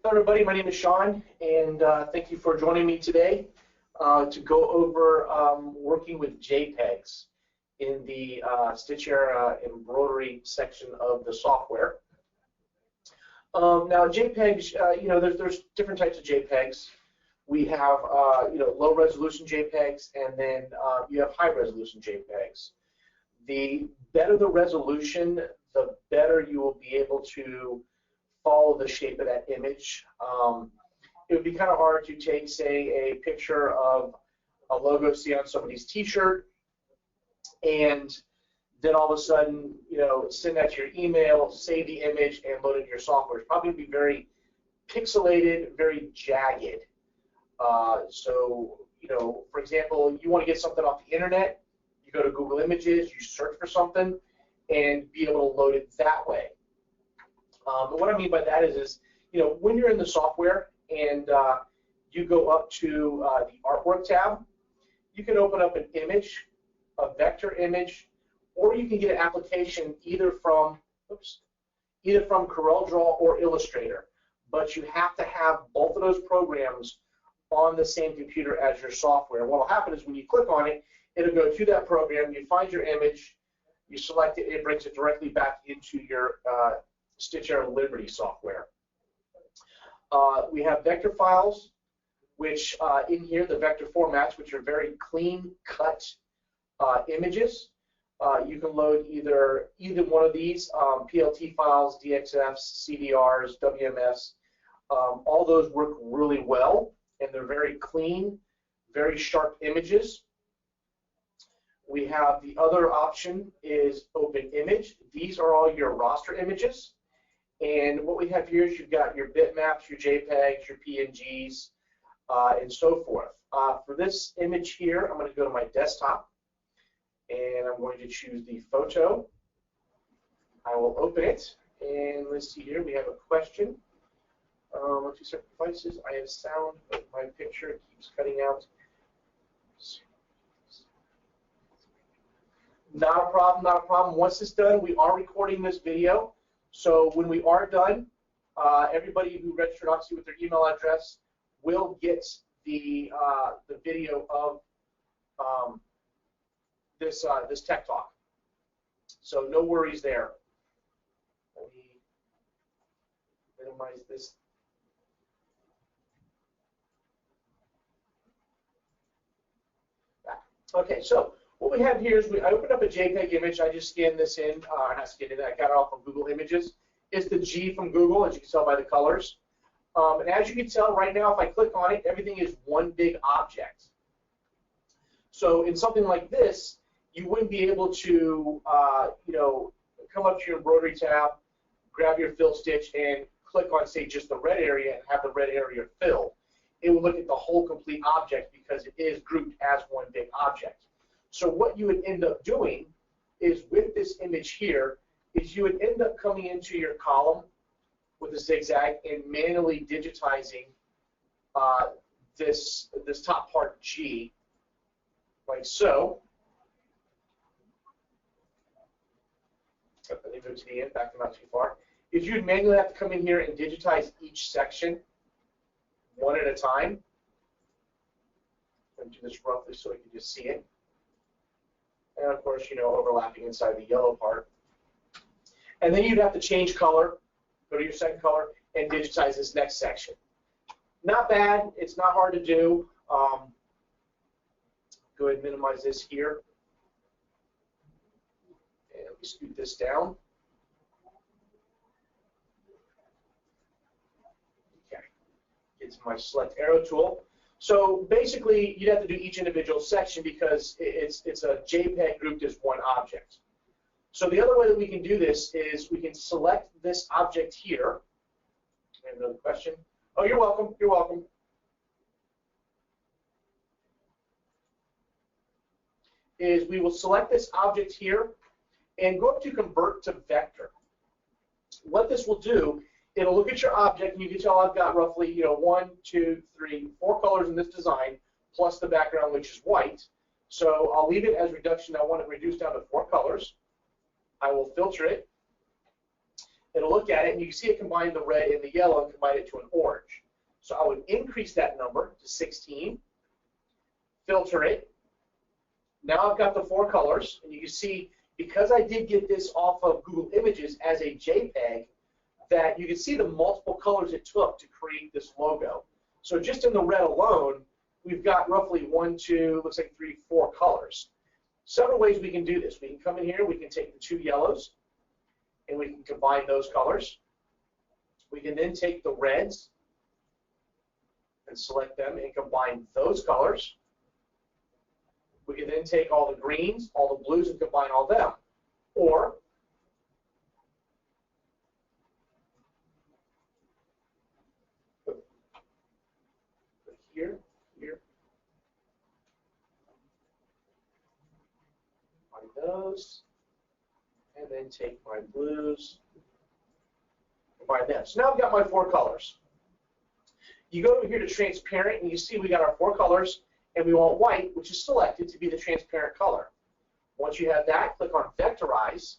Hello everybody, my name is Sean, and thank you for joining me today to go over working with JPEGs in the Stitch Era embroidery section of the software. Now JPEGs, there's different types of JPEGs. We have low resolution JPEGs, and then you have high resolution JPEGs. The better the resolution, the better you will be able to follow the shape of that image. It would be kind of hard to take, say, a picture of a logo see on somebody's T-shirt, and then all of a sudden, send that to your email, save the image, and load it in your software. It's probably going to be very pixelated, very jagged. For example, you want to get something off the internet, you go to Google Images, you search for something, and be able to load it that way. But what I mean by that is when you're in the software and you go up to the artwork tab, you can open up an image, a vector image, or you can get an application either from CorelDRAW or Illustrator. But you have to have both of those programs on the same computer as your software. And what will happen is when you click on it, it'll go to that program, you find your image, you select it, it brings it directly back into your Stitch Era Liberty software. We have vector files, which in here, the vector formats, which are very clean cut images. You can load either one of these, PLT files, DXFs, CDRs, WMFs. All those work really well, and they're very clean, very sharp images. We have the other option is Open Image. These are all your raster images. And what we have here is you've got your bitmaps, your JPEGs, your PNGs, and so forth. For this image here, I'm going to go to my desktop, and I'm going to choose the photo. I will open it, and let's see here. We have a question. Let's do separate devices. I have sound, but my picture keeps cutting out. Not a problem, not a problem. Once it's done, we are recording this video. So when we are done, everybody who registered obviously with their email address will get the video of this tech talk. So no worries there. Let me minimize this. Okay, so what we have here is I opened up a JPEG image. I just scanned this in, not scanned it, I got it off from Google Images. It's the G from Google, as you can tell by the colors. And as you can tell right now, if I click on it, everything is one big object. So in something like this, you wouldn't be able to, come up to your embroidery tab, grab your fill stitch, and click on, say, just the red area and have the red area fill. It will look at the whole complete object because it is grouped as one big object. So what you would end up doing is with this image here is you would end up coming into your column with a zigzag and manually digitizing this top part G, like so. Let me go to the end, back not too far. Is you'd manually have to come in here and digitize each section one at a time. I'm going to do this roughly so we can just see it. And of course, overlapping inside the yellow part. And then you'd have to change color, go to your second color, and digitize this next section. Not bad. It's not hard to do. Go ahead and minimize this here. And let me scoot this down. Okay. Get to my select arrow tool. So basically, you'd have to do each individual section because it's a JPEG grouped as one object. So the other way that we can do this is we can select this object here. I have another question. Oh, you're welcome. You're welcome. Is we will select this object here and go up to Convert to Vector. What this will do, it'll look at your object, and you can tell I've got roughly 1, 2, 3, 4 colors in this design, plus the background, which is white. So I'll leave it as reduction. I want it reduced down to 4 colors. I will filter it. it'll look at it, and you can see it combine the red and the yellow and combine it to an orange. So I would increase that number to 16, filter it. Now I've got the 4 colors, and you can see, because I did get this off of Google Images as a JPEG, that you can see the multiple colors it took to create this logo. So just in the red alone, we've got roughly 1, 2, looks like 3, 4 colors. Several ways we can do this. We can come in here, we can take the 2 yellows, and we can combine those colors. We can then take the reds and select them and combine those colors. We can then take all the greens, all the blues, and combine all them. Or here, combine those, and then take my blues, combine them. So now I've got my 4 colors. You go over here to transparent, and you see we got our 4 colors, and we want white, which is selected, to be the transparent color. Once you have that, click on Vectorize,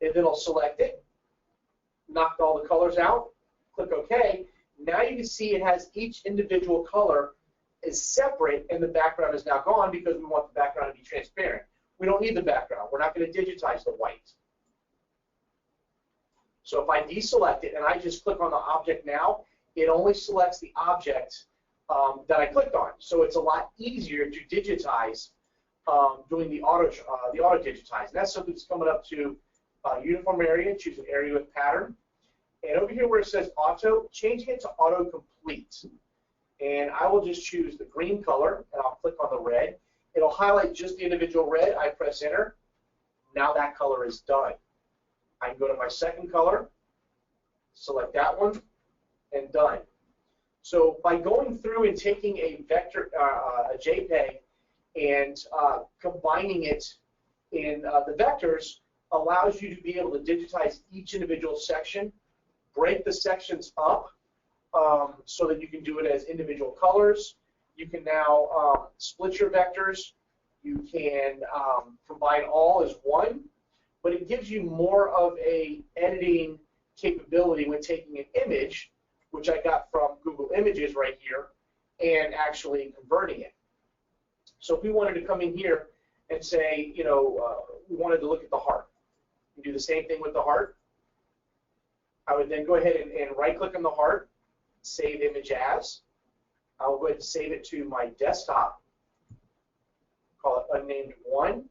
and then it'll select it, knock all the colors out, click OK. Now you can see it has each individual color is separate, and the background is now gone because we want the background to be transparent. We don't need the background. We're not going to digitize the white. So if I deselect it and I just click on the object now, it only selects the object that I clicked on. So it's a lot easier to digitize doing the auto digitize. And that's something that's coming up to uniform area, choose an area with pattern. And over here where it says auto, changing it to auto complete. And I will just choose the green color, and I'll click on the red. It'll highlight just the individual red. I press enter. Now that color is done. I can go to my second color, select that one, and done. So by going through and taking a JPEG, and combining it in the vectors allows you to be able to digitize each individual section, break the sections up so that you can do it as individual colors. You can now split your vectors. You can combine all as one, but it gives you more of a editing capability when taking an image, which I got from Google Images right here, and actually converting it. So if we wanted to come in here and say, you know, we wanted to look at the heart, we do the same thing with the heart. I would then go ahead and right-click on the heart, save image as. I will go ahead and save it to my desktop. Call it unnamed 1.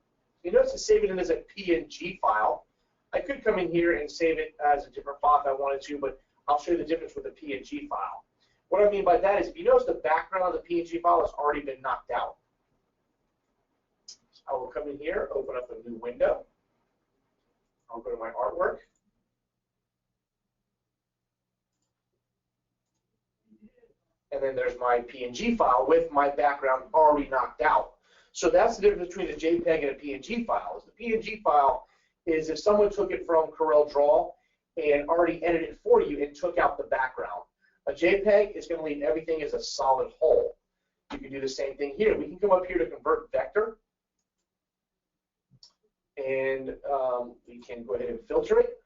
You notice to save it in as a PNG file. I could come in here and save it as a different file if I wanted to, but I'll show you the difference with a PNG file. What I mean by that is, if you notice the background of the PNG file has already been knocked out. I will come in here, open up a new window. I'll go to my artwork. And then there's my PNG file with my background already knocked out. So that's the difference between a JPEG and a PNG file. The PNG file is if someone took it from CorelDRAW and already edited it for you and took out the background. A JPEG is going to leave everything as a solid whole. You can do the same thing here. We can come up here to convert vector, and we can go ahead and filter it.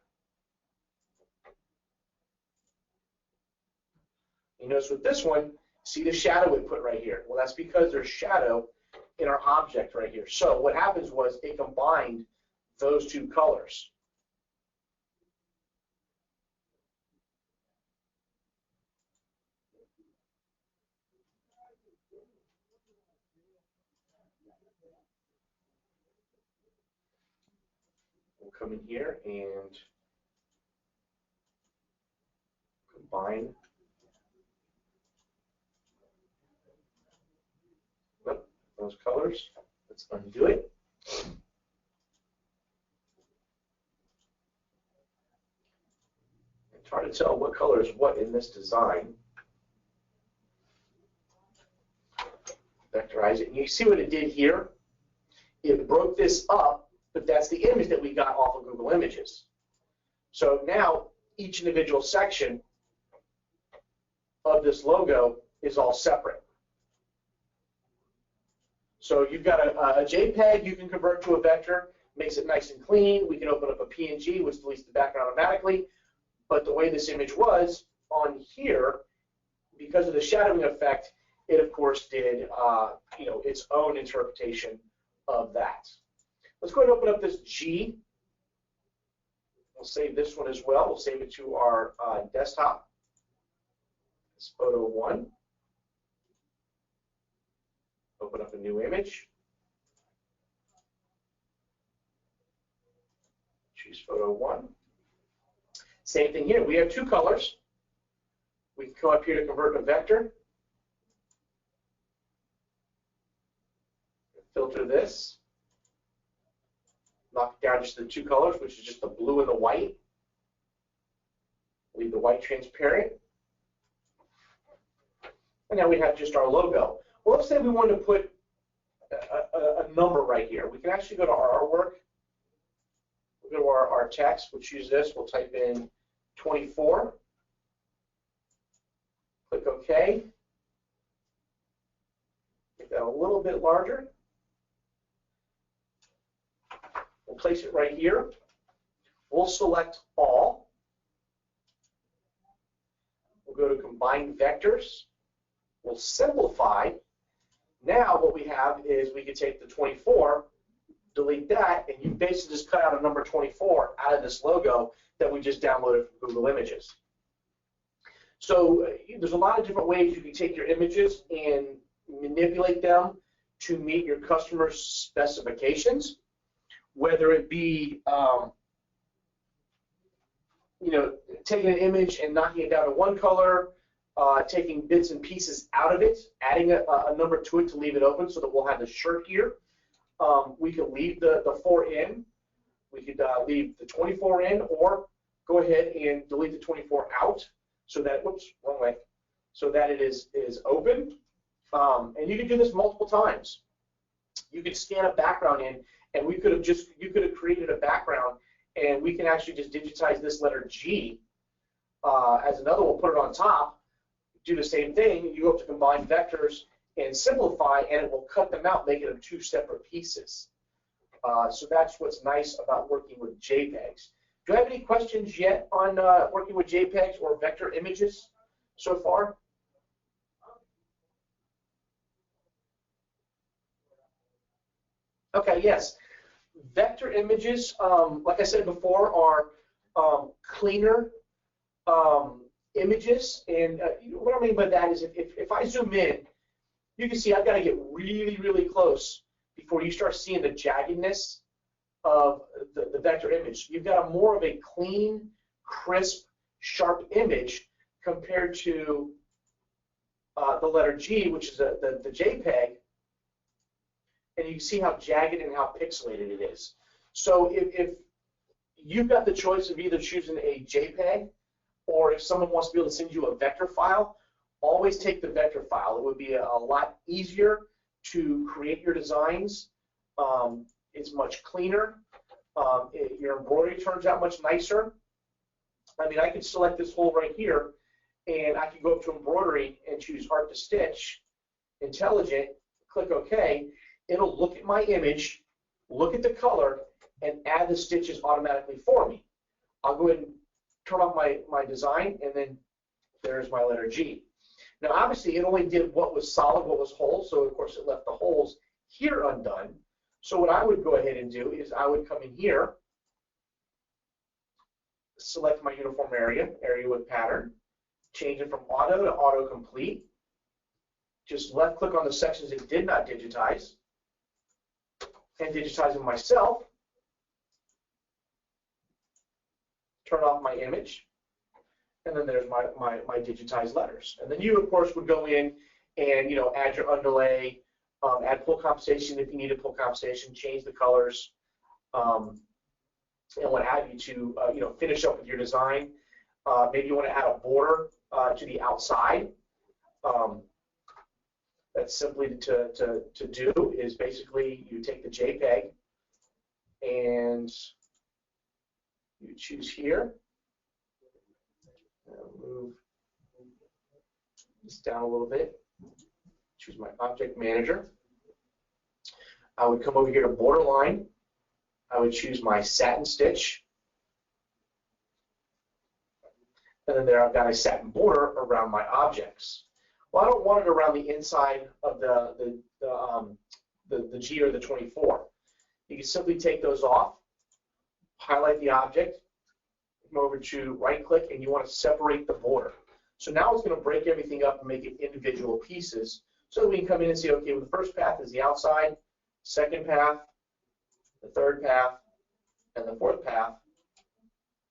You notice with this one, see the shadow it put right here. Well, that's because there's shadow in our object right here. So what happens was it combined those two colors. We'll come in here and combine. Those colors. Let's undo it. And try to tell what color is what in this design. Vectorize it. And you see what it did here? It broke this up, but that's the image that we got off of Google Images. So now each individual section of this logo is all separate. So you've got a JPEG you can convert to a vector, makes it nice and clean. We can open up a PNG, which deletes the background automatically. but the way this image was on here, because of the shadowing effect, it of course did its own interpretation of that. Let's go ahead and open up this G. We'll save this one as well. We'll save it to our desktop. It's photo 1. Open up a new image. Choose photo 1. Same thing here. We have 2 colors. We can come up here to convert to vector. Filter this. Knock it down just to the 2 colors, which is just the blue and the white. Leave the white transparent. And now we have just our logo. Well, let's say we want to put a number right here. We can actually go to our artwork. We'll go to our text. We'll choose this. We'll type in 24. Click OK. Make that a little bit larger. We'll place it right here. We'll select all. We'll go to combine vectors. We'll simplify. Now what we have is we can take the 24, delete that, and you basically just cut out a number 24 out of this logo that we just downloaded from Google Images. So there's a lot of different ways you can take your images and manipulate them to meet your customer's specifications, whether it be taking an image and knocking it down to one color, taking bits and pieces out of it, adding a number to it to leave it open so that we'll have the shirt here. We could leave the 4 in. We could leave the 24 in, or go ahead and delete the 24 out so that, whoops, wrong way, so that it is open. And you can do this multiple times. You could scan a background in, and you could have created a background, and we can actually just digitize this letter G as another one, put it on top, do the same thing. You go up to combine vectors and simplify, and it will cut them out, make it into 2 separate pieces. So that's what's nice about working with JPEGs. Do you have any questions yet on working with JPEGs or vector images so far? Okay, yes. Vector images, like I said before, are cleaner images. And what I mean by that is if I zoom in, you can see I've got to get really, really close before you start seeing the jaggedness of the vector image. You've got more of a clean, crisp, sharp image compared to the letter G, which is the JPEG. And you can see how jagged and how pixelated it is. So if you've got the choice of either choosing a JPEG, or if someone wants to be able to send you a vector file, always take the vector file. It would be a lot easier to create your designs. It's much cleaner. Your embroidery turns out much nicer. I mean, I could select this hole right here, and I could go up to embroidery and choose Art to Stitch, Intelligent, click OK. It'll look at my image, look at the color, and add the stitches automatically for me. I'll go ahead and turn off my design, and then there's my letter G. Now, obviously, it only did what was solid, what was whole, so of course it left the holes here undone. So what I would go ahead and do is I would come in here, select my uniform area with pattern, change it from auto to autocomplete. Just left click on the sections it did not digitize, and digitize them myself. Turn off my image, and then there's my digitized letters. And then you, of course, would go in and add your underlay, add full compensation if you needed full compensation, change the colors, and what have you to finish up with your design. Maybe you want to add a border to the outside. That's simply to do is basically you take the JPEG and you choose here. I'll move this down a little bit. Choose my object manager. I would come over here to borderline. I would choose my satin stitch. and then there I've got a satin border around my objects. Well, I don't want it around the inside of the G or the 24. You can simply take those off, highlight the object, come over to right-click, and you want to separate the border. So now it's going to break everything up and make it individual pieces. So we can come in and say, okay, well, the first path is the outside, second path, the third path, and the fourth path.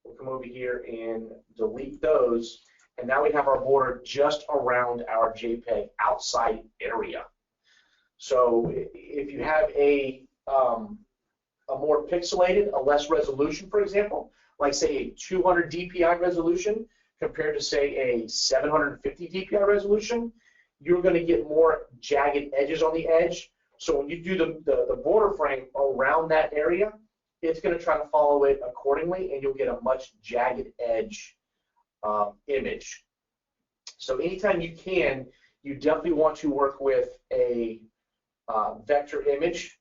We'll come over here and delete those, and now we have our border just around our JPEG outside area. So if you have a more pixelated, a less resolution, for example, like say a 200 DPI resolution compared to say a 750 DPI resolution, you're going to get more jagged edges on the edge. So when you do the border frame around that area, it's going to try to follow it accordingly, and you'll get a much jagged edge image. So anytime you can, you definitely want to work with a vector image.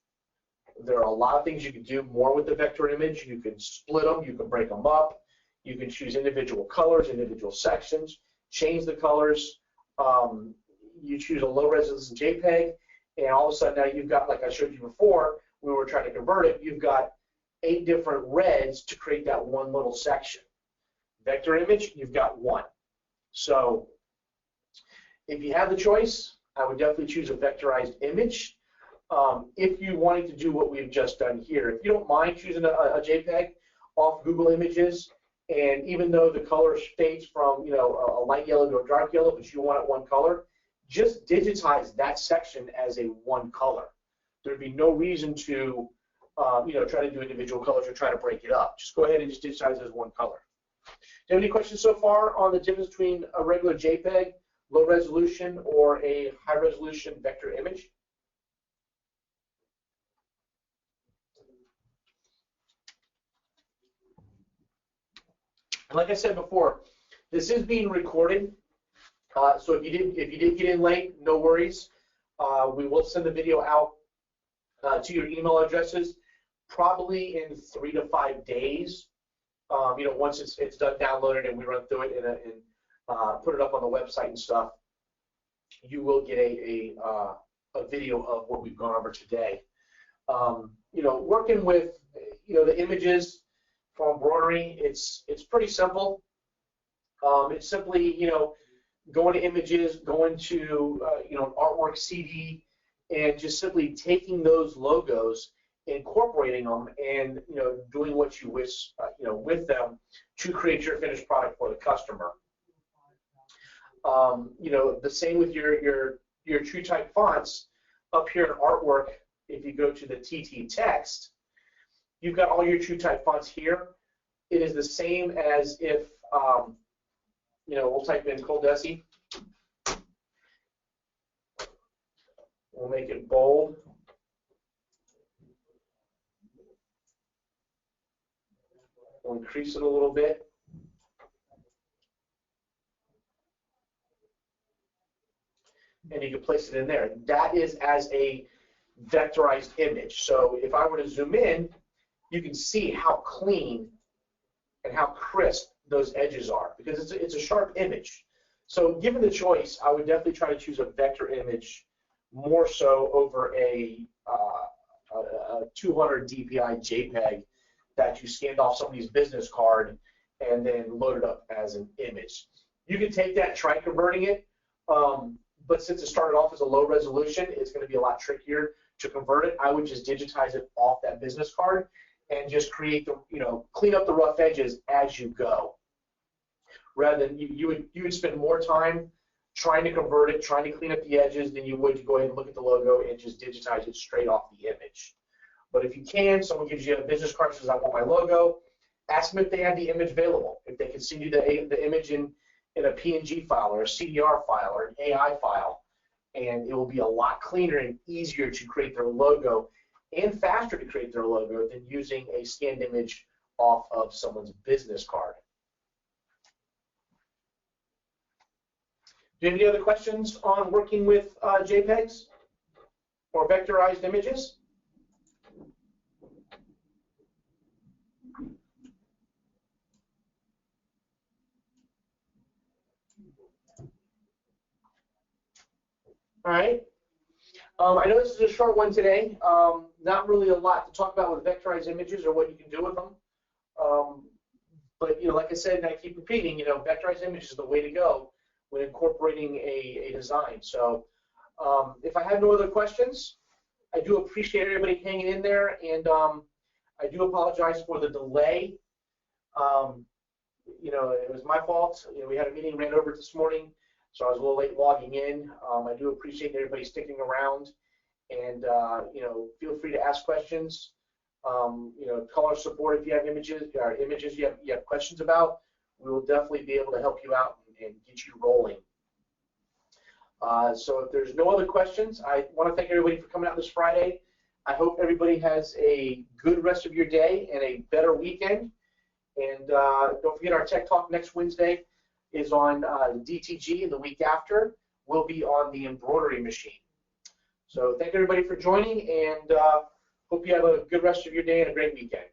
There are a lot of things you can do more with the vector image. You can split them, you can break them up, you can choose individual colors, individual sections, change the colors. You choose a low resolution JPEG, and all of a sudden now you've got, like I showed you before, we were trying to convert it, you've got 8 different reds to create that one little section. Vector image, you've got 1. So if you have the choice, I would definitely choose a vectorized image. If you wanted to do what we've just done here, if you don't mind choosing a JPEG off Google Images, and even though the color fades from a light yellow to a dark yellow, but you want it one color, just digitize that section as a one color. There'd be no reason to try to do individual colors or try to break it up. Just go ahead and just digitize it as one color. Do you have any questions so far on the difference between a regular JPEG, low resolution, or a high resolution vector image? And like I said before, this is being recorded. So if you did get in late, no worries. We will send the video out to your email addresses probably in 3 to 5 days. Once it's done downloaded and we run through it and put it up on the website and stuff, you will get a video of what we've gone over today. Working with the images for embroidery, it's pretty simple. It's simply going to images, going to an artwork CD, and just simply taking those logos, incorporating them, and doing what you wish with them to create your finished product for the customer. The same with your true type fonts. Up here in artwork, if you go to the TT text, you've got all your true type fonts here. It is the same as if we'll type in ColDesi. We'll make it bold. We'll increase it a little bit. And you can place it in there. That is as a vectorized image. So if I were to zoom in, you can see how clean and how crisp those edges are, because it's a sharp image. So given the choice, I would definitely try to choose a vector image more so over a 200 DPI JPEG that you scanned off somebody's business card and then loaded up as an image. You can take that and try converting it, but since it started off as a low resolution, it's going to be a lot trickier to convert it. I would just digitize it off that business card and just create clean up the rough edges as you go. Rather than you would spend more time trying to convert it, trying to clean up the edges than you would to go ahead and look at the logo and just digitize it straight off the image. But if you can, someone gives you a business card and says, I want my logo, ask them if they have the image available, if they can send you the image in a PNG file or a CDR file or an AI file, and it will be a lot cleaner and easier to create their logo and faster to create their logo than using a scanned image off of someone's business card. Do you have any other questions on working with JPEGs or vectorized images? All right. I know this is a short one today. Not really a lot to talk about with vectorized images or what you can do with them. But like I said, and I keep repeating, vectorized images is the way to go when incorporating a design. So if I have no other questions, I do appreciate everybody hanging in there, and I do apologize for the delay. It was my fault. We had a meeting, ran over this morning, so I was a little late logging in. I do appreciate everybody sticking around, and feel free to ask questions. Call our support if you have images you have questions about. We will definitely be able to help you out and get you rolling. So if there's no other questions, I want to thank everybody for coming out this Friday. I hope everybody has a good rest of your day and a better weekend. And don't forget, our Tech Talk next Wednesday is on DTG, and the week after will be on the embroidery machine. So thank everybody for joining, and hope you have a good rest of your day and a great weekend.